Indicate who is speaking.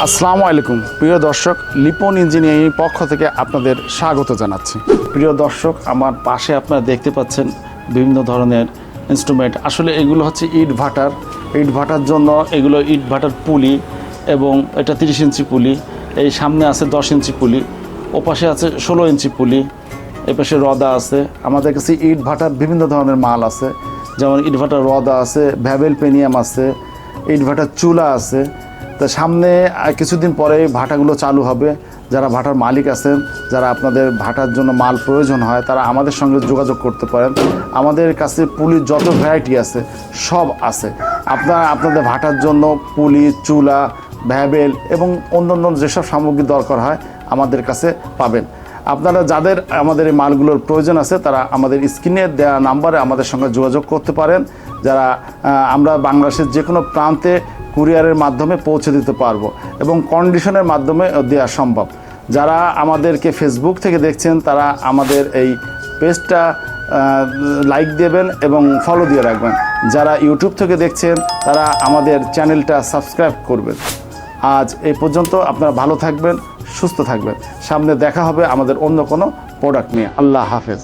Speaker 1: আসসালামু আলাইকুম প্রিয় দর্শক, লিপন ইঞ্জিনিয়ারিং পক্ষ থেকে আপনাদের স্বাগত জানাচ্ছি। প্রিয় দর্শক, আমার পাশে আপনারা দেখতে পাচ্ছেন বিভিন্ন ধরনের ইনস্ট্রুমেন্ট। আসলে এগুলো হচ্ছে ইট ভাটার জন্য এগুলো ইট ভাটার পুলি, এবং এটা 30 ইঞ্চি পুলি, এই সামনে আছে 10 ইঞ্চি পুলি, ওপাশে আছে 16 ইঞ্চি পুলি, এপাশে রদা আছে। আমাদের কাছে ইট ভাটার বিভিন্ন ধরনের মাল আছে, যেমন ইট ভাটার রদা আছে, ভ্যাবেল পেনিয়াম আছে, ইট ভাটার চুলা আছে। তা সামনে কিছুদিন পরে ভাটাগুলো চালু হবে। যারা ভাটার মালিক আছেন, যারা আপনাদের ভাটার জন্য মাল প্রয়োজন হয়, তারা আমাদের সঙ্গে যোগাযোগ করতে পারেন। আমাদের কাছে পুলির যত ভ্যারাইটি আছে সব আছে। আপনাদের ভাটার জন্য পুলি, চুলা, ভ্যাবেল এবং অন্যান্য যেসব সামগ্রী দরকার হয় আমাদের কাছে পাবেন। আপনারা যাদের আমাদের এই মালগুলোর প্রয়োজন আছে, তারা আমাদের স্ক্রিনে দেওয়া নাম্বারে আমাদের সঙ্গে যোগাযোগ করতে পারেন। যারা আমরা বাংলাদেশের যে কোনো প্রান্তে কুরিয়ারের মাধ্যমে পৌঁছে দিতে পারবো, এবং কন্ডিশনের মাধ্যমে দেওয়া সম্ভব। যারা আমাদেরকে ফেসবুক থেকে দেখছেন, তারা আমাদের এই পেজটা লাইক দেবেন এবং ফলো দিয়ে রাখবেন। যারা ইউটিউব থেকে দেখছেন, তারা আমাদের চ্যানেলটা সাবস্ক্রাইব করবেন। আজ এই পর্যন্ত। আপনারা ভালো থাকবেন, সুস্থ থাকবেন। সামনে দেখা হবে আমাদের অন্য কোনো প্রোডাক্ট নিয়ে। আল্লাহ হাফেজ।